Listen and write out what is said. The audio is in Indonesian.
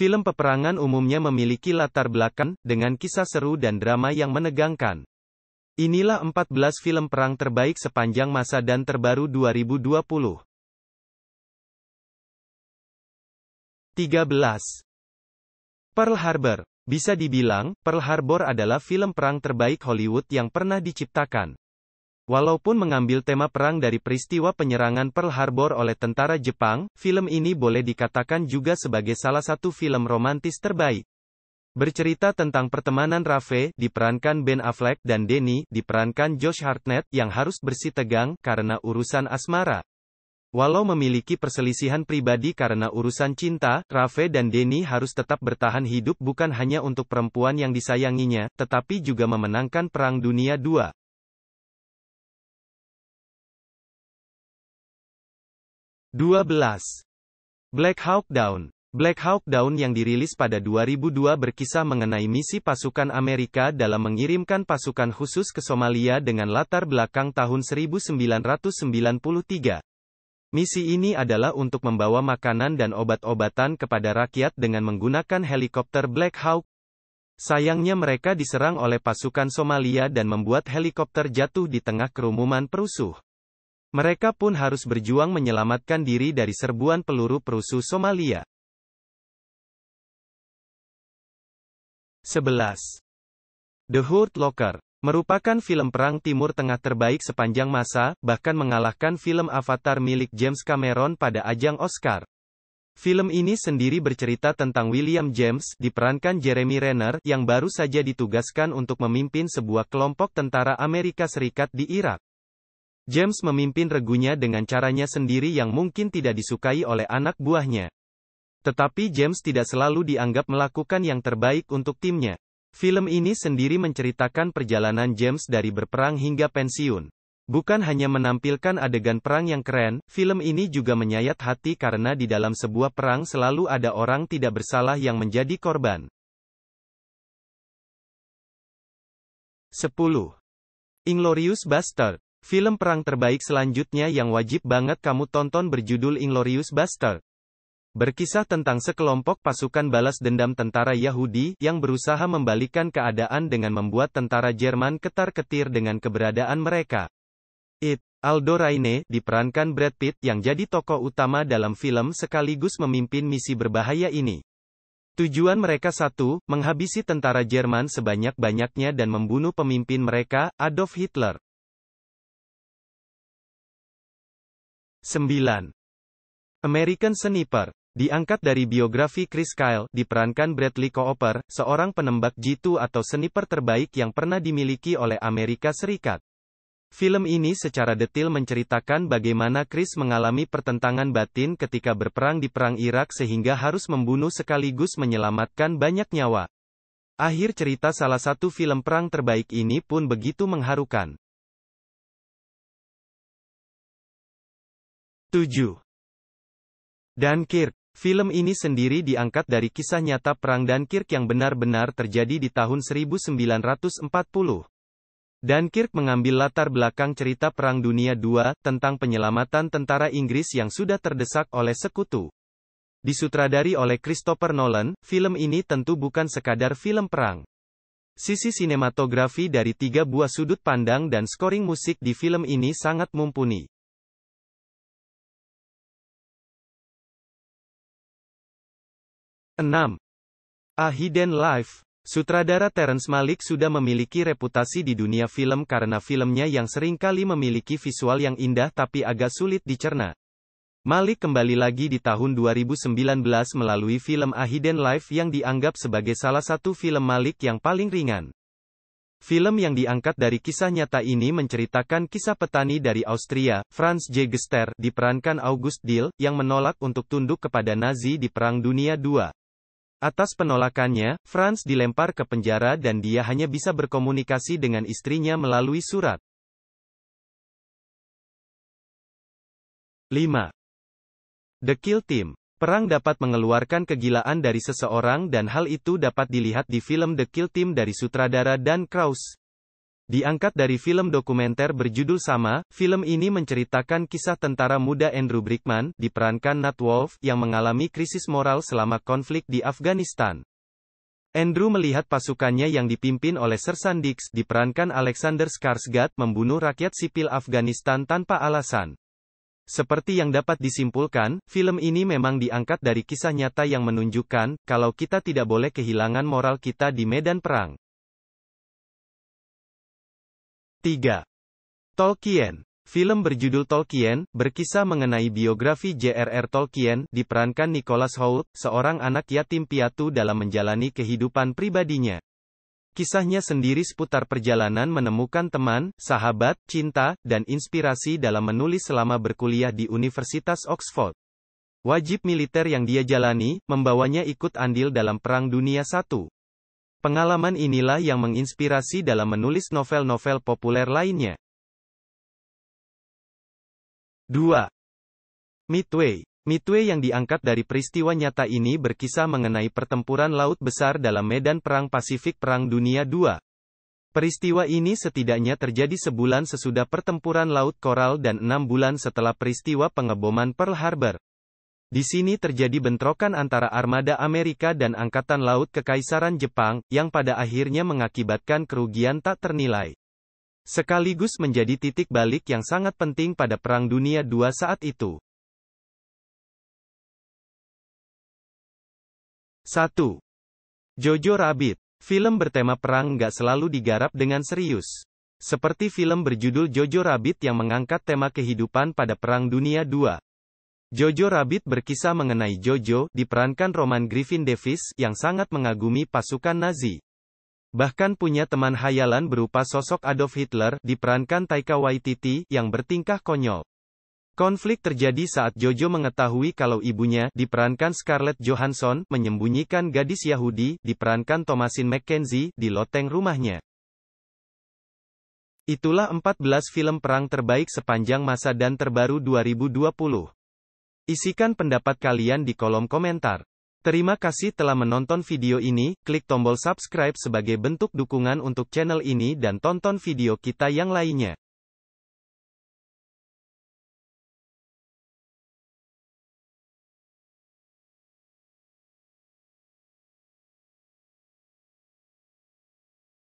Film peperangan umumnya memiliki latar belakang, dengan kisah seru dan drama yang menegangkan. Inilah 14 film perang terbaik sepanjang masa dan terbaru 2020. 13. Pearl Harbor. Bisa dibilang, Pearl Harbor adalah film perang terbaik Hollywood yang pernah diciptakan. Walaupun mengambil tema perang dari peristiwa penyerangan Pearl Harbor oleh tentara Jepang, film ini boleh dikatakan juga sebagai salah satu film romantis terbaik. Bercerita tentang pertemanan Raffe, diperankan Ben Affleck, dan Denny, diperankan Josh Hartnett, yang harus bersih tegang, karena urusan asmara. Walau memiliki perselisihan pribadi karena urusan cinta, Raffe dan Denny harus tetap bertahan hidup bukan hanya untuk perempuan yang disayanginya, tetapi juga memenangkan Perang Dunia II. 12. Black Hawk Down. Black Hawk Down yang dirilis pada 2002 berkisah mengenai misi pasukan Amerika dalam mengirimkan pasukan khusus ke Somalia dengan latar belakang tahun 1993. Misi ini adalah untuk membawa makanan dan obat-obatan kepada rakyat dengan menggunakan helikopter Black Hawk. Sayangnya mereka diserang oleh pasukan Somalia dan membuat helikopter jatuh di tengah kerumunan perusuh. Mereka pun harus berjuang menyelamatkan diri dari serbuan peluru perusuh Somalia. 11. The Hurt Locker. Merupakan film perang Timur Tengah terbaik sepanjang masa, bahkan mengalahkan film Avatar milik James Cameron pada ajang Oscar. Film ini sendiri bercerita tentang William James, diperankan Jeremy Renner, yang baru saja ditugaskan untuk memimpin sebuah kelompok tentara Amerika Serikat di Irak. James memimpin regunya dengan caranya sendiri yang mungkin tidak disukai oleh anak buahnya. Tetapi James tidak selalu dianggap melakukan yang terbaik untuk timnya. Film ini sendiri menceritakan perjalanan James dari berperang hingga pensiun. Bukan hanya menampilkan adegan perang yang keren, film ini juga menyayat hati karena di dalam sebuah perang selalu ada orang tidak bersalah yang menjadi korban. 10. Inglourious Basterds. Film perang terbaik selanjutnya yang wajib banget kamu tonton berjudul Inglourious Basterds. Berkisah tentang sekelompok pasukan balas dendam tentara Yahudi, yang berusaha membalikkan keadaan dengan membuat tentara Jerman ketar-ketir dengan keberadaan mereka. Aldo Raine, diperankan Brad Pitt, yang jadi tokoh utama dalam film sekaligus memimpin misi berbahaya ini. Tujuan mereka satu, menghabisi tentara Jerman sebanyak-banyaknya dan membunuh pemimpin mereka, Adolf Hitler. 9. American Sniper. Diangkat dari biografi Chris Kyle, diperankan Bradley Cooper, seorang penembak jitu atau sniper terbaik yang pernah dimiliki oleh Amerika Serikat. Film ini secara detail menceritakan bagaimana Chris mengalami pertentangan batin ketika berperang di Perang Irak sehingga harus membunuh sekaligus menyelamatkan banyak nyawa. Akhir cerita salah satu film perang terbaik ini pun begitu mengharukan. 7. Dunkirk. Film ini sendiri diangkat dari kisah nyata Perang Dunkirk yang benar-benar terjadi di tahun 1940. Dunkirk mengambil latar belakang cerita Perang Dunia II, tentang penyelamatan tentara Inggris yang sudah terdesak oleh sekutu. Disutradari oleh Christopher Nolan, film ini tentu bukan sekadar film perang. Sisi sinematografi dari 3 buah sudut pandang dan scoring musik di film ini sangat mumpuni. 6. A Hidden Life. Sutradara Terrence Malick sudah memiliki reputasi di dunia film karena filmnya yang seringkali memiliki visual yang indah tapi agak sulit dicerna. Malick kembali lagi di tahun 2019 melalui film A Hidden Life yang dianggap sebagai salah satu film Malick yang paling ringan. Film yang diangkat dari kisah nyata ini menceritakan kisah petani dari Austria, Franz Jägerster, diperankan August Diehl, yang menolak untuk tunduk kepada Nazi di Perang Dunia II. Atas penolakannya, Franz dilempar ke penjara dan dia hanya bisa berkomunikasi dengan istrinya melalui surat. 5. The Kill Team. Perang dapat mengeluarkan kegilaan dari seseorang dan hal itu dapat dilihat di film The Kill Team dari sutradara Dan Kraus. Diangkat dari film dokumenter berjudul sama, film ini menceritakan kisah tentara muda Andrew Brickman, diperankan Nat Wolff, yang mengalami krisis moral selama konflik di Afghanistan. Andrew melihat pasukannya yang dipimpin oleh Sersan Dix, diperankan Alexander Skarsgård, membunuh rakyat sipil Afghanistan tanpa alasan. Seperti yang dapat disimpulkan, film ini memang diangkat dari kisah nyata yang menunjukkan, kalau kita tidak boleh kehilangan moral kita di medan perang. 3. Tolkien. Film berjudul Tolkien, berkisah mengenai biografi J.R.R. Tolkien, diperankan Nicholas Hoult, seorang anak yatim piatu dalam menjalani kehidupan pribadinya. Kisahnya sendiri seputar perjalanan menemukan teman, sahabat, cinta, dan inspirasi dalam menulis selama berkuliah di Universitas Oxford. Wajib militer yang dia jalani, membawanya ikut andil dalam Perang Dunia I. Pengalaman inilah yang menginspirasi dalam menulis novel-novel populer lainnya. 2. Midway. Midway yang diangkat dari peristiwa nyata ini berkisah mengenai pertempuran laut besar dalam medan perang Pasifik Perang Dunia II. Peristiwa ini setidaknya terjadi sebulan sesudah pertempuran Laut Koral dan 6 bulan setelah peristiwa pengeboman Pearl Harbor. Di sini terjadi bentrokan antara armada Amerika dan Angkatan Laut Kekaisaran Jepang, yang pada akhirnya mengakibatkan kerugian tak ternilai. Sekaligus menjadi titik balik yang sangat penting pada Perang Dunia II saat itu. 1. Jojo Rabbit. Film bertema perang nggak selalu digarap dengan serius. Seperti film berjudul Jojo Rabbit yang mengangkat tema kehidupan pada Perang Dunia II. Jojo Rabbit berkisah mengenai Jojo, diperankan Roman Griffin Davis, yang sangat mengagumi pasukan Nazi. Bahkan punya teman hayalan berupa sosok Adolf Hitler, diperankan Taika Waititi, yang bertingkah konyol. Konflik terjadi saat Jojo mengetahui kalau ibunya, diperankan Scarlett Johansson, menyembunyikan gadis Yahudi, diperankan Thomasin McKenzie, di loteng rumahnya. Itulah 14 film perang terbaik sepanjang masa dan terbaru 2020. Isikan pendapat kalian di kolom komentar. Terima kasih telah menonton video ini, klik tombol subscribe sebagai bentuk dukungan untuk channel ini dan tonton video kita yang lainnya.